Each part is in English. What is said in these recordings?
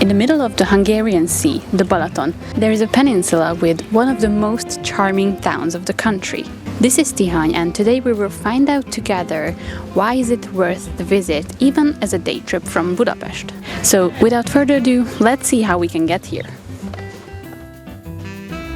In the middle of the Hungarian Sea, the Balaton, there is a peninsula with one of the most charming towns of the country. This is Tihany, and today we will find out together why is it worth the visit even as a day trip from Budapest. So without further ado, let's see how we can get here.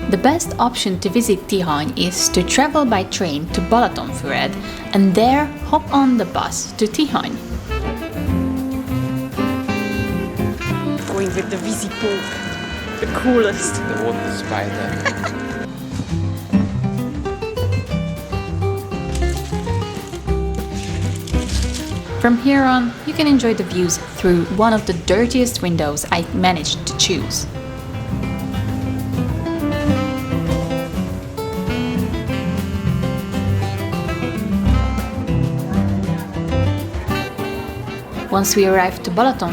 The best option to visit Tihany is to travel by train to Balaton and there hop on the bus to Tihany. Going with the Visipók, the coolest. The water spider. From here on, you can enjoy the views through one of the dirtiest windows I managed to choose. Once we arrive to Balaton,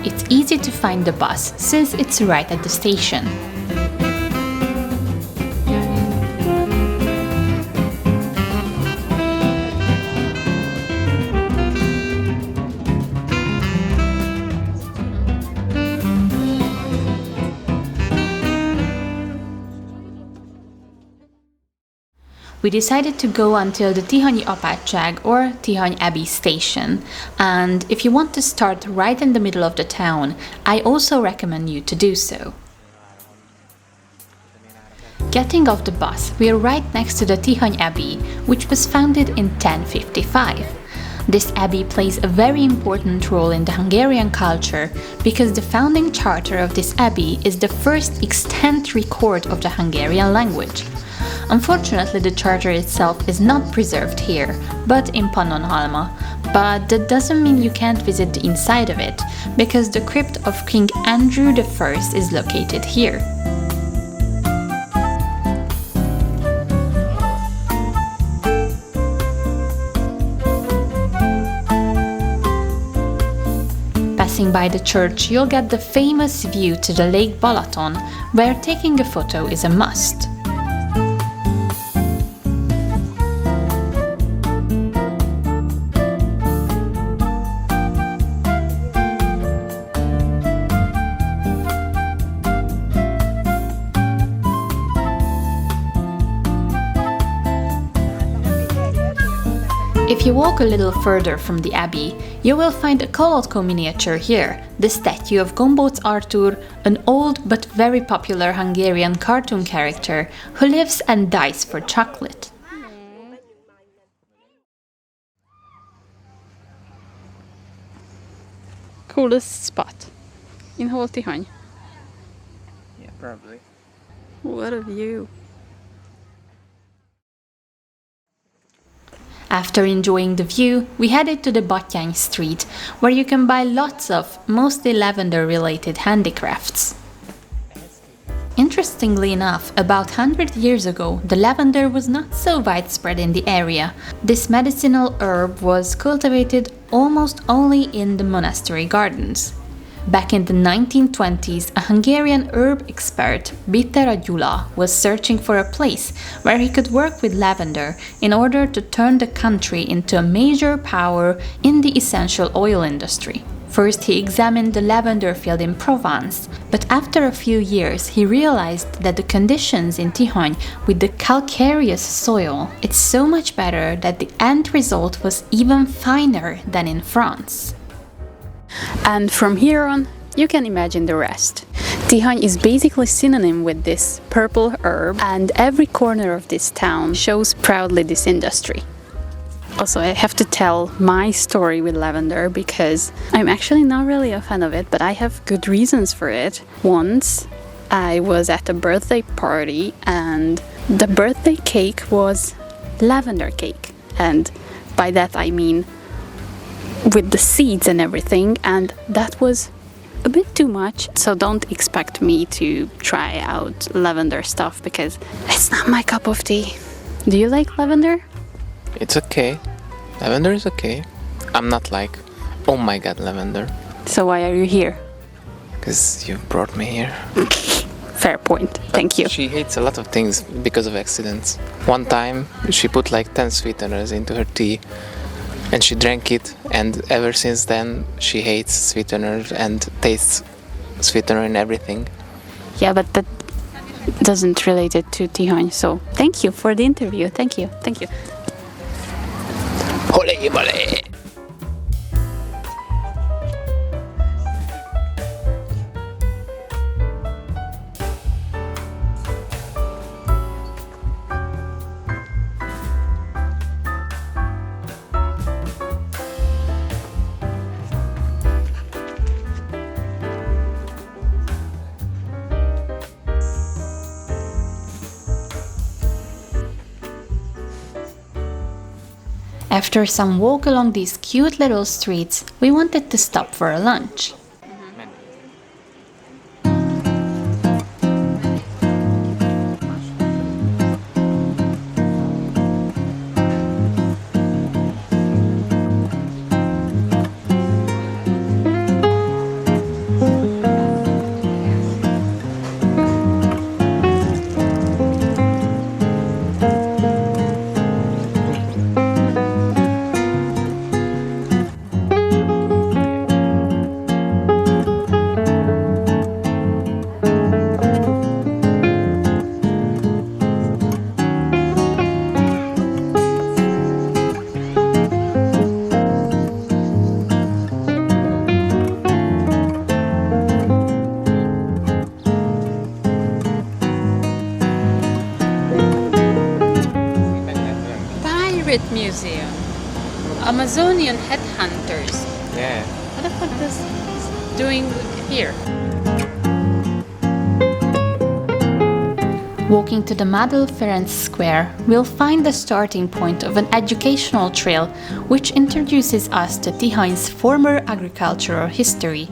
it's easy to find the bus since it's right at the station. We decided to go until the Tihany apátság or Tihany Abbey station, and if you want to start right in the middle of the town, I also recommend you to do so. Getting off the bus, we are right next to the Tihany Abbey, which was founded in 1055. This abbey plays a very important role in the Hungarian culture because the founding charter of this abbey is the first extant record of the Hungarian language. Unfortunately, the charter itself is not preserved here, but in Pannonhalma, but that doesn't mean you can't visit the inside of it, because the crypt of King Andrew I is located here. Passing by the church, you'll get the famous view to the Lake Balaton, where taking a photo is a must. If you walk a little further from the abbey, you will find a Kolotko miniature here, the statue of Gombóc Artur, an old but very popular Hungarian cartoon character who lives and dies for chocolate. Coolest spot in whole Tihany. Yeah, probably. What a view! After enjoying the view, we headed to the Batyány Street, where you can buy lots of, mostly lavender-related handicrafts. Interestingly enough, about 100 years ago, the lavender was not so widespread in the area. This medicinal herb was cultivated almost only in the monastery gardens. Back in the 1920s, a Hungarian herb expert, Petra, was searching for a place where he could work with lavender in order to turn the country into a major power in the essential oil industry. First, he examined the lavender field in Provence, but after a few years, he realized that the conditions in Tihany with the calcareous soil, it's so much better that the end result was even finer than in France. And from here on, you can imagine the rest. Tihany is basically synonym with this purple herb, and every corner of this town shows proudly this industry. Also, I have to tell my story with lavender because I'm actually not really a fan of it, but I have good reasons for it. Once, I was at a birthday party and the birthday cake was lavender cake, and by that I mean with the seeds and everything, and that was a bit too much, so don't expect me to try out lavender stuff because it's not my cup of tea. Do you like lavender? It's okay. Lavender is okay. I'm not like, oh my god, lavender. So why are you here? Because you brought me here. Fair point. Thank you. She hates a lot of things because of accidents. One time she put like 10 sweeteners into her tea and she drank it, and ever since then she hates sweeteners and tastes sweetener in everything. Yeah, but that doesn't relate it to Tihany. So thank you for the interview. Thank you. Thank you. Olé, olé. After some walk along these cute little streets, we wanted to stop for a lunch. Museum. Amazonian headhunters. Yeah. What the fuck is this doing here? Walking to the Madel Ferenc Square, we'll find the starting point of an educational trail which introduces us to Tihany's former agricultural history.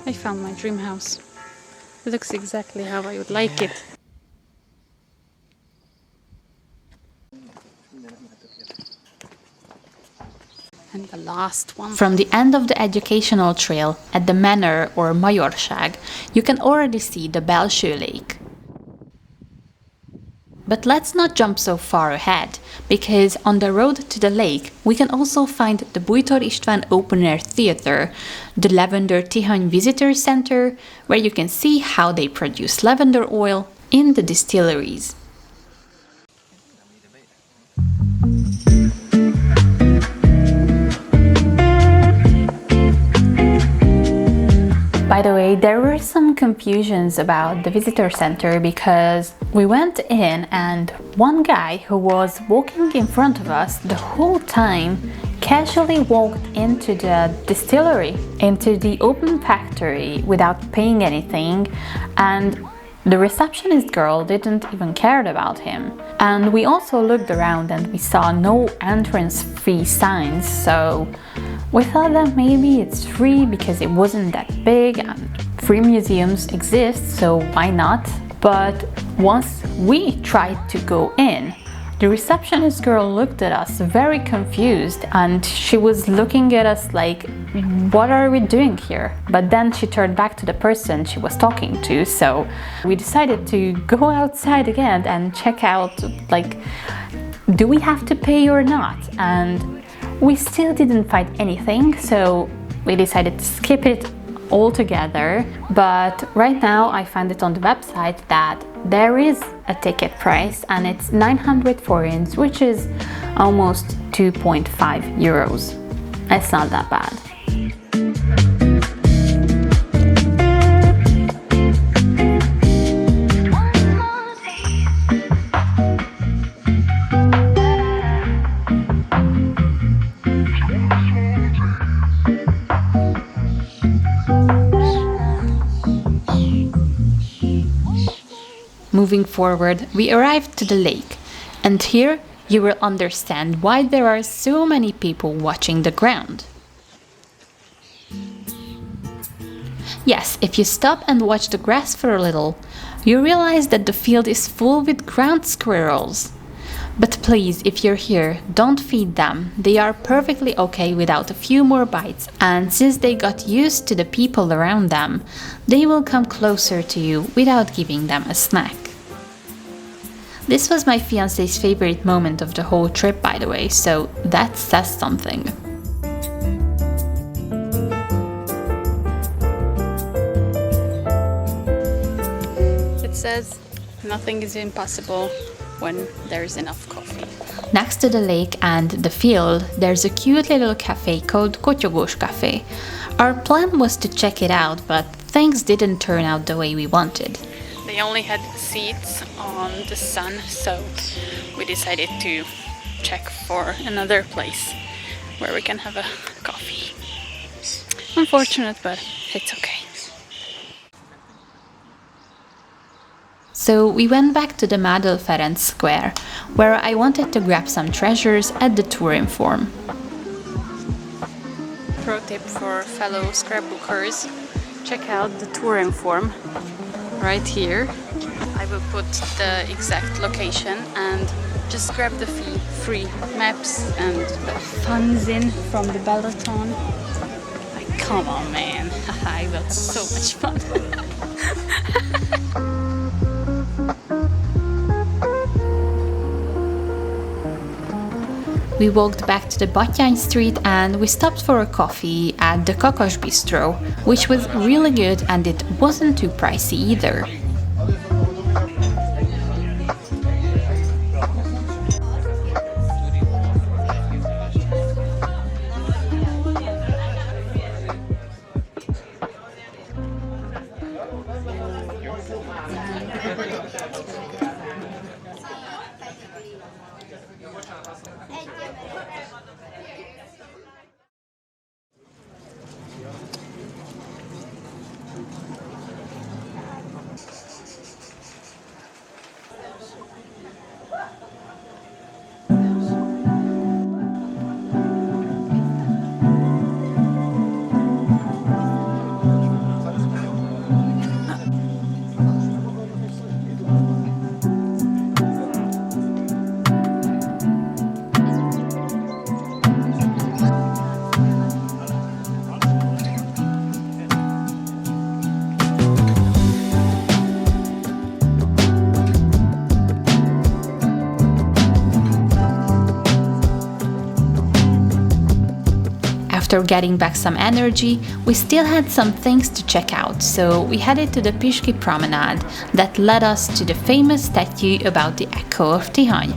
I found my dream house. It looks exactly how I would like it. And the last one. From the end of the educational trail, at the manor or Majorság, you can already see the Belső lake. But let's not jump so far ahead, because on the road to the lake we can also find the Bújtor István Open Air Theatre, the Lavender Tihany Visitor Center, where you can see how they produce lavender oil in the distilleries. By the way, there were some confusions about the visitor center because we went in and one guy who was walking in front of us the whole time casually walked into the distillery, into the open factory without paying anything, and the receptionist girl didn't even care about him. And we also looked around and we saw no entrance fee signs, so we thought that maybe it's free because it wasn't that big and free museums exist, so why not? But once we tried to go in, the receptionist girl looked at us very confused and she was looking at us like, what are we doing here? But then she turned back to the person she was talking to, so we decided to go outside again and check out, like, do we have to pay or not? And we still didn't find anything, so we decided to skip it altogether. But right now I find it on the website that there is a ticket price and it's 900 forints, which is almost 2.5 euros. It's not that bad. Moving forward, we arrived to the lake, and here you will understand why there are so many people watching the ground. Yes, if you stop and watch the grass for a little, you realize that the field is full with ground squirrels. But please, if you're here, don't feed them. They are perfectly okay without a few more bites, and since they got used to the people around them, they will come closer to you without giving them a snack. This was my fiancé's favorite moment of the whole trip, by the way, so that says something. It says nothing is impossible when there's enough coffee. Next to the lake and the field, there's a cute little cafe called Kotyogós Café. Our plan was to check it out, but things didn't turn out the way we wanted. They only had seats on the sun, so we decided to check for another place where we can have a coffee. Unfortunate, but it's okay. So we went back to the Mádl Ferenc Square, where I wanted to grab some treasures at the Tourinform. Pro tip for fellow scrapbookers, check out the Tourinform right here. I will put the exact location and just grab the free maps and the fanzine from the Balaton. Like, come on, man. I got so much fun. We walked back to the Batyány Street and we stopped for a coffee at the Kakas Bistro, which was really good and it wasn't too pricey either. After getting back some energy, we still had some things to check out, so we headed to the Piski Promenade that led us to the famous statue about the echo of Tihany.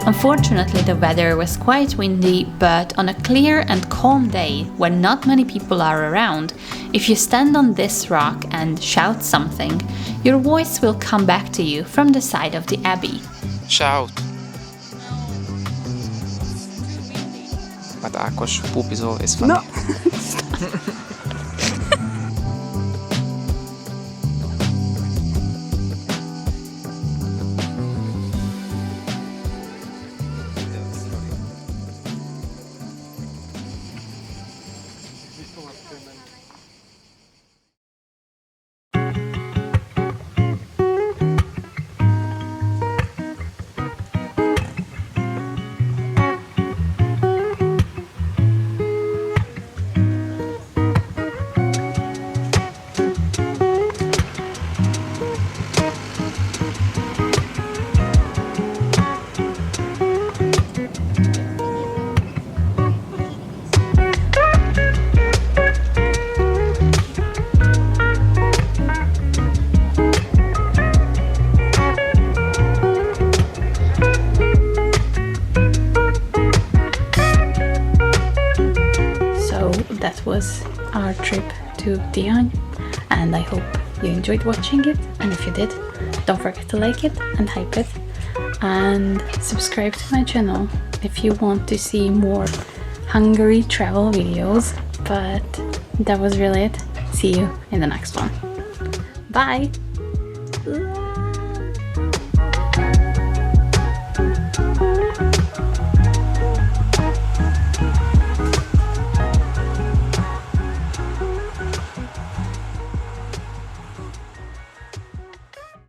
Unfortunately, the weather was quite windy, but on a clear and calm day, when not many people are around, if you stand on this rock and shout something, your voice will come back to you from the side of the abbey. Shout! But Ákos, poop is always funny. No! That was our trip to Tihany, and I hope you enjoyed watching it, and if you did, don't forget to like it and hype it, and subscribe to my channel if you want to see more Hungary travel videos. But that was really it. See you in the next one. Bye!